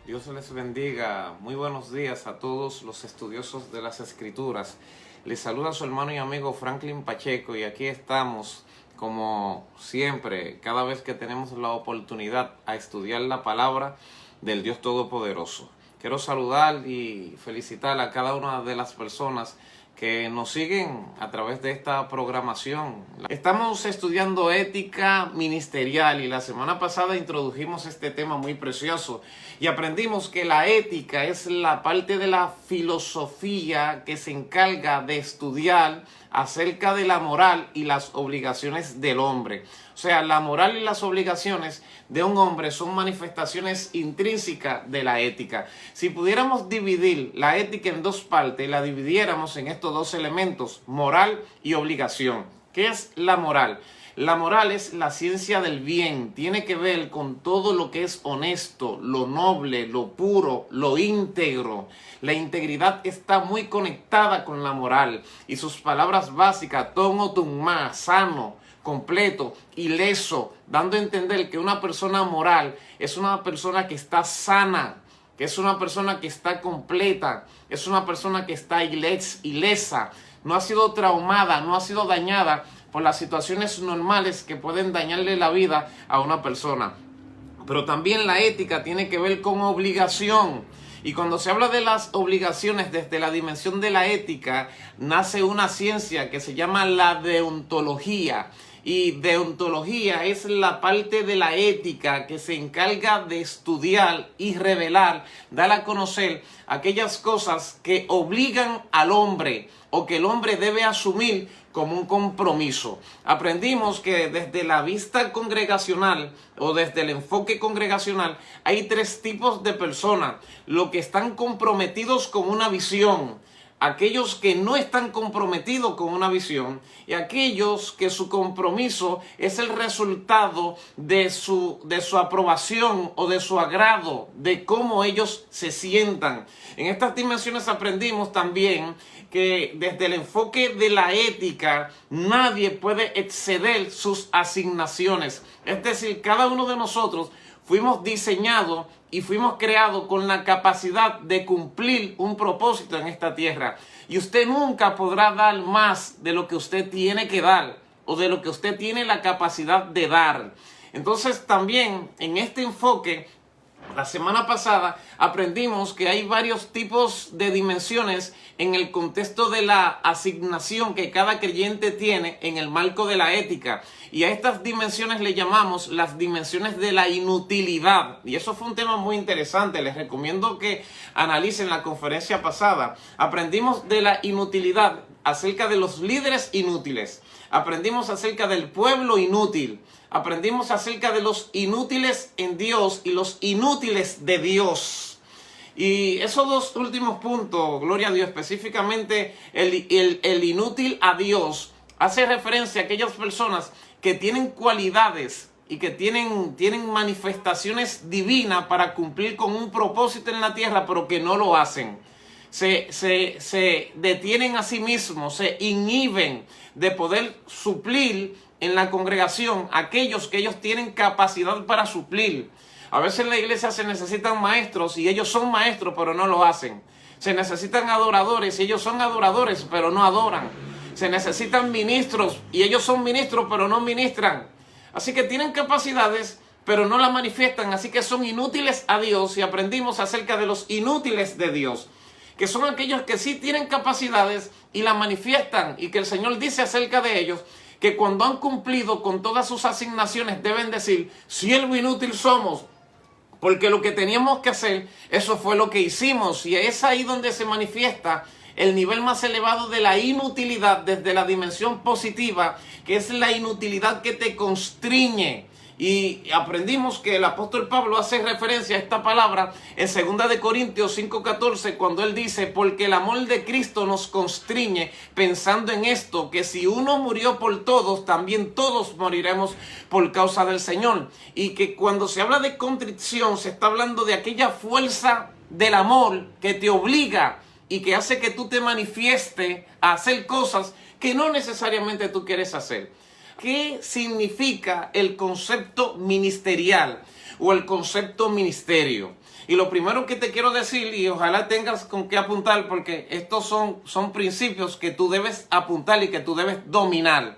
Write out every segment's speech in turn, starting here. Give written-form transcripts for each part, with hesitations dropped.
Dios les bendiga. Muy buenos días a todos los estudiosos de las Escrituras. Les saluda su hermano y amigo Franklin Pacheco y aquí estamos, como siempre, cada vez que tenemos la oportunidad a estudiar la palabra del Dios Todopoderoso. Quiero saludar y felicitar a cada una de las personas que nos siguen a través de esta programación. Estamos estudiando ética ministerial y la semana pasada introdujimos este tema muy precioso y aprendimos que la ética es la parte de la filosofía que se encarga de estudiar acerca de la moral y las obligaciones del hombre. O sea, la moral y las obligaciones de un hombre son manifestaciones intrínsecas de la ética. Si pudiéramos dividir la ética en dos partes, la dividiéramos en estos dos elementos, moral y obligación. ¿Qué es la moral? La moral es la ciencia del bien, tiene que ver con todo lo que es honesto, lo noble, lo puro, lo íntegro. La integridad está muy conectada con la moral y sus palabras básicas, tomo tumma, sano, completo, ileso, dando a entender que una persona moral es una persona que está sana, que es una persona que está completa, es una persona que está ilesa, no ha sido traumada, no ha sido dañada por las situaciones normales que pueden dañarle la vida a una persona. Pero también la ética tiene que ver con obligación. Y cuando se habla de las obligaciones desde la dimensión de la ética, nace una ciencia que se llama la deontología. Y deontología es la parte de la ética que se encarga de estudiar y revelar, dar a conocer aquellas cosas que obligan al hombre o que el hombre debe asumir como un compromiso. Aprendimos que desde la vista congregacional o desde el enfoque congregacional hay tres tipos de personas: los que están comprometidos con una visión, aquellos que no están comprometidos con una visión y aquellos que su compromiso es el resultado de su aprobación o de su agrado, de cómo ellos se sientan. En estas dimensiones aprendimos también que desde el enfoque de la ética nadie puede exceder sus asignaciones. Es decir, cada uno de nosotros fuimos diseñados y fuimos creados con la capacidad de cumplir un propósito en esta tierra. Y usted nunca podrá dar más de lo que usted tiene que dar o de lo que usted tiene la capacidad de dar. Entonces también en este enfoque, la semana pasada aprendimos que hay varios tipos de dimensiones en el contexto de la asignación que cada creyente tiene en el marco de la ética. Y a estas dimensiones le llamamos las dimensiones de la inutilidad. Y eso fue un tema muy interesante. Les recomiendo que analicen la conferencia pasada. Aprendimos de la inutilidad acerca de los líderes inútiles. Aprendimos acerca del pueblo inútil. Aprendimos acerca de los inútiles en Dios y los inútiles de Dios. Y esos dos últimos puntos, gloria a Dios, específicamente el inútil a Dios, hace referencia a aquellas personas que tienen cualidades y que tienen manifestaciones divinas para cumplir con un propósito en la tierra, pero que no lo hacen. Se detienen a sí mismos, se inhiben de poder suplir en la congregación aquellos que ellos tienen capacidad para suplir. A veces en la iglesia se necesitan maestros y ellos son maestros pero no lo hacen. Se necesitan adoradores y ellos son adoradores pero no adoran. Se necesitan ministros y ellos son ministros pero no ministran. Así que tienen capacidades pero no las manifiestan, así que son inútiles a Dios. Y aprendimos acerca de los inútiles de Dios, que son aquellos que sí tienen capacidades y las manifiestan, y que el Señor dice acerca de ellos que cuando han cumplido con todas sus asignaciones deben decir: siervo inútil somos, porque lo que teníamos que hacer, eso fue lo que hicimos. Y es ahí donde se manifiesta el nivel más elevado de la inutilidad desde la dimensión positiva, que es la inutilidad que te constriñe. Y aprendimos que el apóstol Pablo hace referencia a esta palabra en 2 Corintios 5:14, cuando él dice: porque el amor de Cristo nos constriñe, pensando en esto, que si uno murió por todos, también todos moriremos por causa del Señor. Y que cuando se habla de contrición, se está hablando de aquella fuerza del amor que te obliga y que hace que tú te manifieste a hacer cosas que no necesariamente tú quieres hacer. ¿Qué significa el concepto ministerial? o el concepto ministerio. Y lo primero que te quiero decir, y ojalá tengas con qué apuntar, porque estos son principios que tú debes apuntar y que tú debes dominar.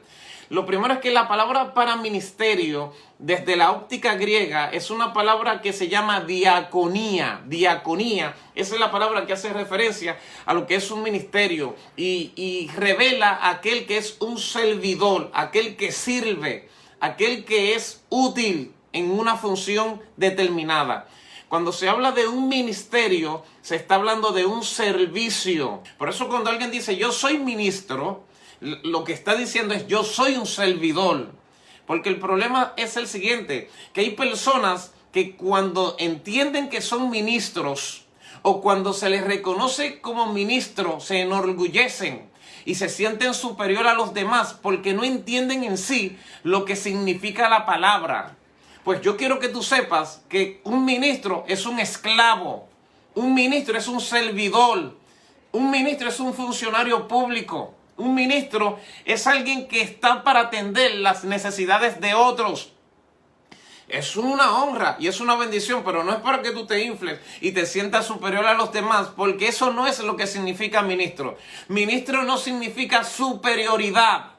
Lo primero es que la palabra para ministerio, desde la óptica griega, es una palabra que se llama diaconía. Diaconía, esa es la palabra que hace referencia a lo que es un ministerio y revela a aquel que es un servidor, aquel que sirve, aquel que es útil en una función determinada. Cuando se habla de un ministerio, se está hablando de un servicio. Por eso cuando alguien dice yo soy ministro, lo que está diciendo es yo soy un servidor. Porque el problema es el siguiente, que hay personas que cuando entienden que son ministros o cuando se les reconoce como ministro se enorgullecen y se sienten superior a los demás porque no entienden en sí lo que significa la palabra. Pues yo quiero que tú sepas que un ministro es un esclavo, un ministro es un servidor, un ministro es un funcionario público. Un ministro es alguien que está para atender las necesidades de otros. Es una honra y es una bendición, pero no es para que tú te infles y te sientas superior a los demás, porque eso no es lo que significa ministro. Ministro no significa superioridad,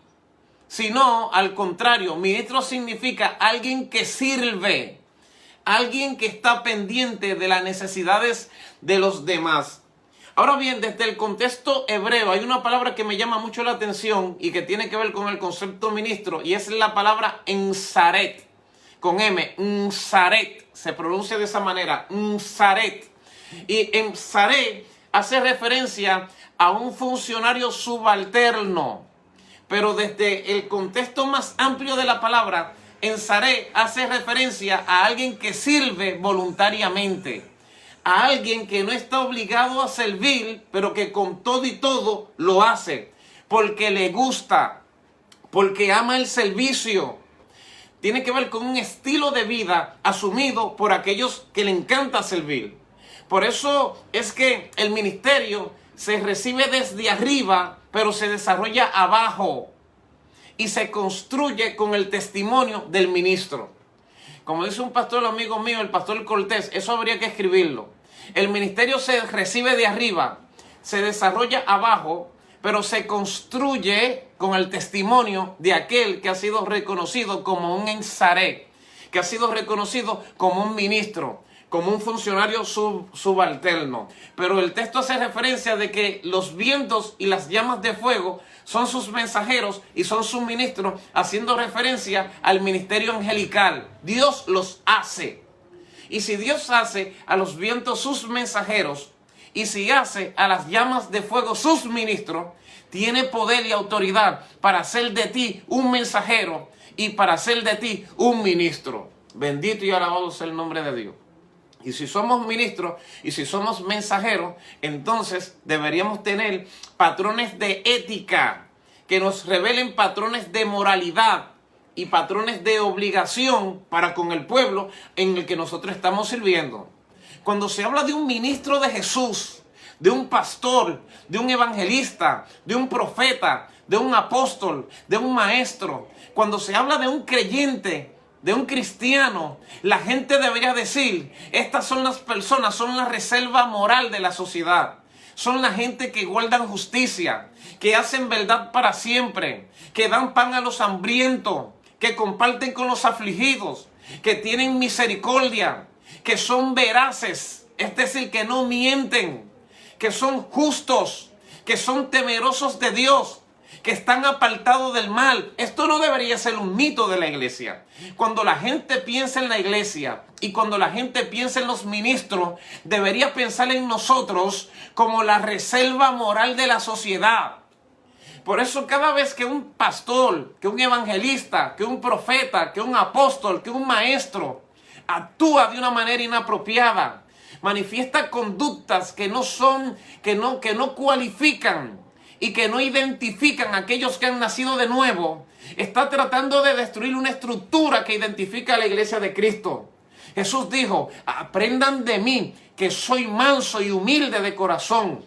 sino al contrario, ministro significa alguien que sirve, alguien que está pendiente de las necesidades de los demás. Ahora bien, desde el contexto hebreo hay una palabra que me llama mucho la atención y que tiene que ver con el concepto ministro, y es la palabra ensaret, con M, ensaret, se pronuncia de esa manera, ensaret. Y ensaret hace referencia a un funcionario subalterno, pero desde el contexto más amplio de la palabra, ensaret hace referencia a alguien que sirve voluntariamente. A alguien que no está obligado a servir, pero que con todo y todo lo hace, porque le gusta, porque ama el servicio. Tiene que ver con un estilo de vida asumido por aquellos que le encanta servir. Por eso es que el ministerio se recibe desde arriba, pero se desarrolla abajo y se construye con el testimonio del ministro. Como dice un pastor amigo mío, el pastor Cortés, eso habría que escribirlo. El ministerio se recibe de arriba, se desarrolla abajo, pero se construye con el testimonio de aquel que ha sido reconocido como un ensaret, que ha sido reconocido como un ministro, como un funcionario subalterno. Pero el texto hace referencia de que los vientos y las llamas de fuego son sus mensajeros y son sus ministros, haciendo referencia al ministerio angelical. Dios los hace. Y si Dios hace a los vientos sus mensajeros, y si hace a las llamas de fuego sus ministros, tiene poder y autoridad para hacer de ti un mensajero y para hacer de ti un ministro. Bendito y alabado sea el nombre de Dios. Y si somos ministros y si somos mensajeros, entonces deberíamos tener patrones de ética que nos revelen patrones de moralidad y patrones de obligación para con el pueblo en el que nosotros estamos sirviendo. Cuando se habla de un ministro de Jesús, de un pastor, de un evangelista, de un profeta, de un apóstol, de un maestro, cuando se habla de un creyente, de un cristiano, la gente debería decir, estas son las personas, son la reserva moral de la sociedad. Son la gente que guardan justicia, que hacen verdad para siempre, que dan pan a los hambrientos, que comparten con los afligidos, que tienen misericordia, que son veraces, es decir, que no mienten, que son justos, que son temerosos de Dios, que están apartados del mal. Esto no debería ser un mito de la iglesia. Cuando la gente piensa en la iglesia y cuando la gente piensa en los ministros, debería pensar en nosotros como la reserva moral de la sociedad. Por eso cada vez que un pastor, que un evangelista, que un profeta, que un apóstol, que un maestro actúa de una manera inapropiada, manifiesta conductas que no cualifican y que no identifican a aquellos que han nacido de nuevo, está tratando de destruir una estructura que identifica a la iglesia de Cristo. Jesús dijo, aprendan de mí, que soy manso y humilde de corazón,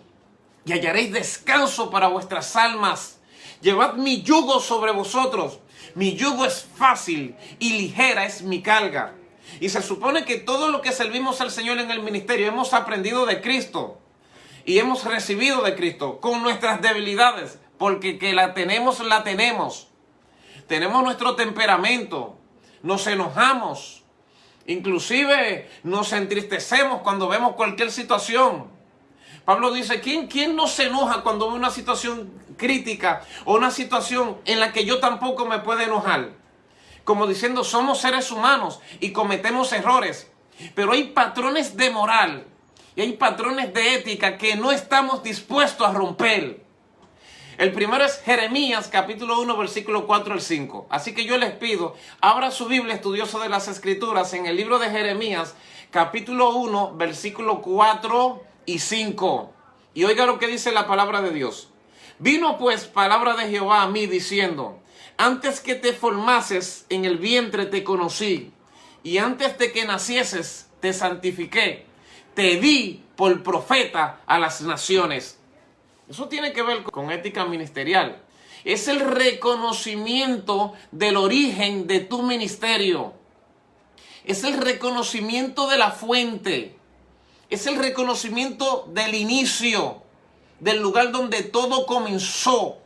y hallaréis descanso para vuestras almas. Llevad mi yugo sobre vosotros. Mi yugo es fácil y ligera es mi carga. Y se supone que todo lo que servimos al Señor en el ministerio hemos aprendido de Cristo y hemos recibido de Cristo con nuestras debilidades, porque que la tenemos, la tenemos. Tenemos nuestro temperamento, nos enojamos, inclusive nos entristecemos cuando vemos cualquier situación. Pablo dice, ¿quién no se enoja cuando ve una situación crítica o una situación en la que yo tampoco me puedo enojar? Como diciendo, somos seres humanos y cometemos errores, pero hay patrones de moral y hay patrones de ética que no estamos dispuestos a romper. El primero es Jeremías, capítulo 1, versículo 4 al 5. Así que yo les pido, abra su Biblia, estudioso de las Escrituras, en el libro de Jeremías, capítulo 1, versículo 4 y 5. Y oiga lo que dice la palabra de Dios. Vino pues palabra de Jehová a mí diciendo, antes que te formases en el vientre te conocí, y antes de que nacieses te santifiqué, te di por profeta a las naciones. Eso tiene que ver con ética ministerial. Es el reconocimiento del origen de tu ministerio. Es el reconocimiento de la fuente. Es el reconocimiento del inicio, del lugar donde todo comenzó,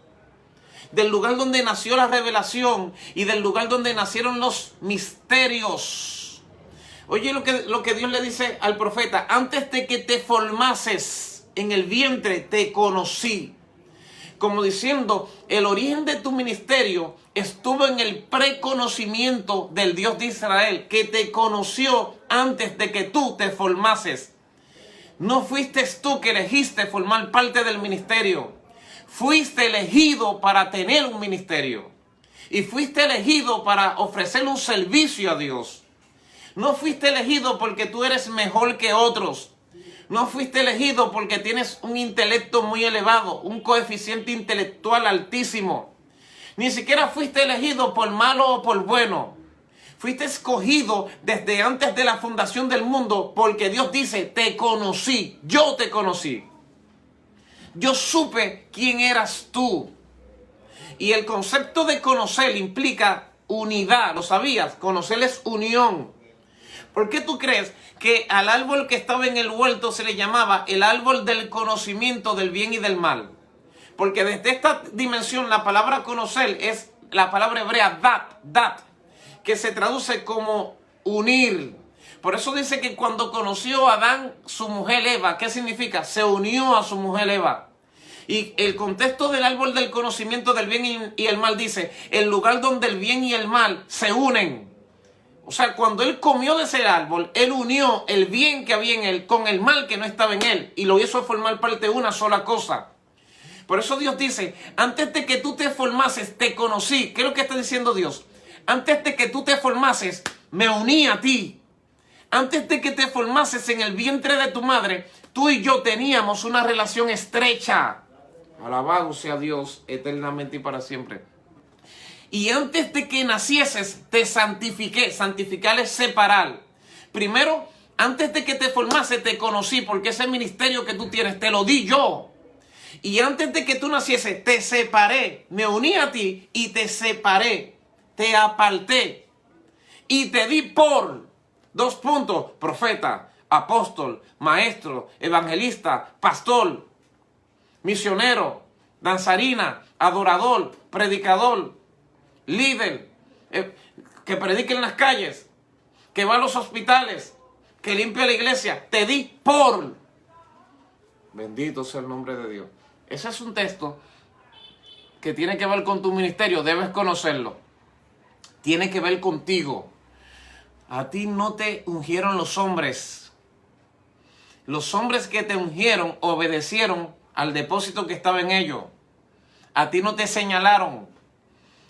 del lugar donde nació la revelación y del lugar donde nacieron los misterios. Oye lo que Dios le dice al profeta, antes de que te formases en el vientre te conocí. Como diciendo, el origen de tu ministerio estuvo en el preconocimiento del Dios de Israel, que te conoció antes de que tú te formases. No fuiste tú que elegiste formar parte del ministerio. Fuiste elegido para tener un ministerio. Y fuiste elegido para ofrecer un servicio a Dios. No fuiste elegido porque tú eres mejor que otros. No fuiste elegido porque tienes un intelecto muy elevado, un coeficiente intelectual altísimo. Ni siquiera fuiste elegido por malo o por bueno. Fuiste escogido desde antes de la fundación del mundo porque Dios dice, te conocí, yo te conocí. Yo supe quién eras tú. Y el concepto de conocer implica unidad, ¿lo sabías? Conocer es unión. ¿Por qué tú crees que al árbol que estaba en el huerto se le llamaba el árbol del conocimiento del bien y del mal? Porque desde esta dimensión la palabra conocer es la palabra hebrea dat, que se traduce como unir. Por eso dice que cuando conoció a Adán su mujer Eva, ¿qué significa? Se unió a su mujer Eva. Y el contexto del árbol del conocimiento del bien y el mal dice, el lugar donde el bien y el mal se unen. O sea, cuando él comió de ese árbol, él unió el bien que había en él con el mal que no estaba en él. Y lo hizo formar parte de una sola cosa. Por eso Dios dice, antes de que tú te formases, te conocí. ¿Qué es lo que está diciendo Dios? Antes de que tú te formases, me uní a ti. Antes de que te formases en el vientre de tu madre, tú y yo teníamos una relación estrecha. Alabado sea Dios eternamente y para siempre. Y antes de que nacieses, te santifiqué. Santificar es separar. Primero, antes de que te formases, te conocí, porque ese ministerio que tú tienes, te lo di yo. Y antes de que tú nacieses, te separé. Me uní a ti y te separé. Te aparté. Y te di por, profeta, apóstol, maestro, evangelista, pastor, misionero, danzarina, adorador, predicador, líder, que predique en las calles, que va a los hospitales, que limpia la iglesia. Te di por. Bendito sea el nombre de Dios. Ese es un texto que tiene que ver con tu ministerio. Debes conocerlo. Tiene que ver contigo. A ti no te ungieron los hombres. Los hombres que te ungieron obedecieron al depósito que estaba en ellos. A ti no te señalaron.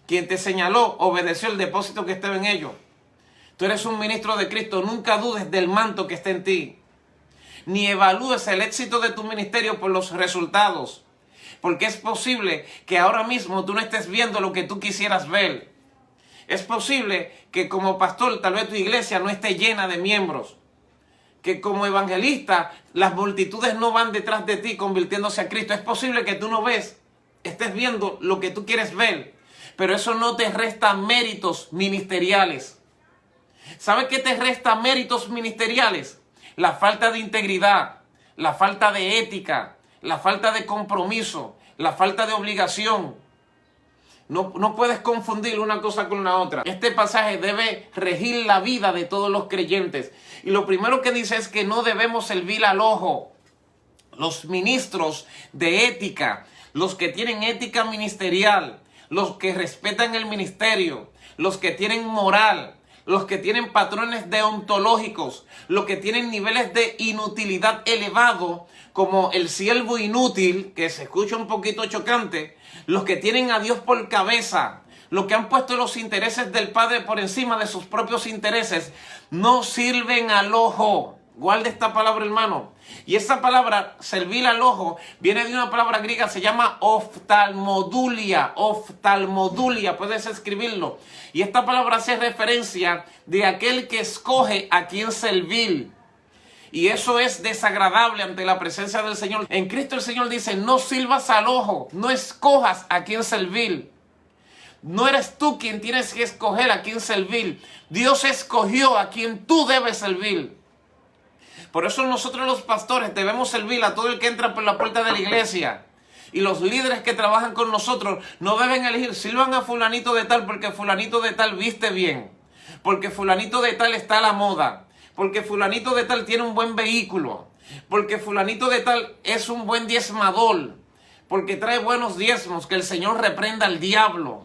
Quien te señaló obedeció el depósito que estaba en ellos. Tú eres un ministro de Cristo. Nunca dudes del manto que está en ti. Ni evalúes el éxito de tu ministerio por los resultados. Porque es posible que ahora mismo tú no estés viendo lo que tú quisieras ver. Es posible que como pastor tal vez tu iglesia no esté llena de miembros. Que como evangelista las multitudes no van detrás de ti convirtiéndose a Cristo. Es posible que tú no estés viendo lo que tú quieres ver. Pero eso no te resta méritos ministeriales. ¿Sabe qué te resta méritos ministeriales? La falta de integridad, la falta de ética, la falta de compromiso, la falta de obligación. No puedes confundir una cosa con la otra. Este pasaje debe regir la vida de todos los creyentes. Y lo primero que dice es que no debemos servir al ojo. Los ministros de ética, los que tienen ética ministerial, los que respetan el ministerio, los que tienen moral, los que tienen patrones deontológicos, los que tienen niveles de inutilidad elevado, como el siervo inútil, que se escucha un poquito chocante, los que tienen a Dios por cabeza, los que han puesto los intereses del Padre por encima de sus propios intereses, no sirven al ojo. Guarde esta palabra, hermano. Y esa palabra, servir al ojo, viene de una palabra griega, se llama oftalmodulia. Oftalmodulia, puedes escribirlo. Y esta palabra hace referencia de aquel que escoge a quien servir. Y eso es desagradable ante la presencia del Señor. En Cristo el Señor dice, no sirvas al ojo, no escojas a quien servir. No eres tú quien tienes que escoger a quien servir. Dios escogió a quien tú debes servir. Por eso nosotros los pastores debemos servir a todo el que entra por la puerta de la iglesia. Y los líderes que trabajan con nosotros no deben elegir, sirvan a fulanito de tal porque fulanito de tal viste bien. Porque fulanito de tal está a la moda. Porque fulanito de tal tiene un buen vehículo. Porque fulanito de tal es un buen diezmador. Porque trae buenos diezmos, que el Señor reprenda al diablo.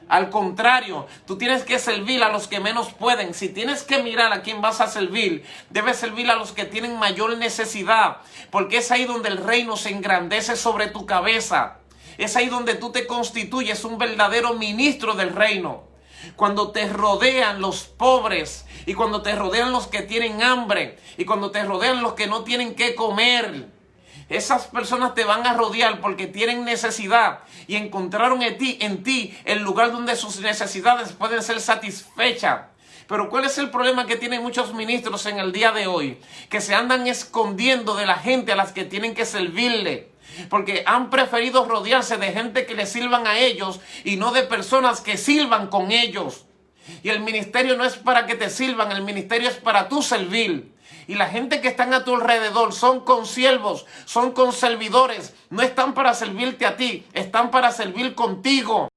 Al contrario, tú tienes que servir a los que menos pueden. Si tienes que mirar a quién vas a servir, debes servir a los que tienen mayor necesidad. Porque es ahí donde el reino se engrandece sobre tu cabeza. Es ahí donde tú te constituyes un verdadero ministro del reino. Cuando te rodean los pobres y cuando te rodean los que tienen hambre y cuando te rodean los que no tienen qué comer, esas personas te van a rodear porque tienen necesidad y encontraron en ti el lugar donde sus necesidades pueden ser satisfechas. Pero ¿cuál es el problema que tienen muchos ministros en el día de hoy? Que se andan escondiendo de la gente a las que tienen que servirle. Porque han preferido rodearse de gente que les sirvan a ellos y no de personas que sirvan con ellos. Y el ministerio no es para que te sirvan, el ministerio es para tú servir. Y la gente que están a tu alrededor son consiervos, son conservidores, no están para servirte a ti, están para servir contigo.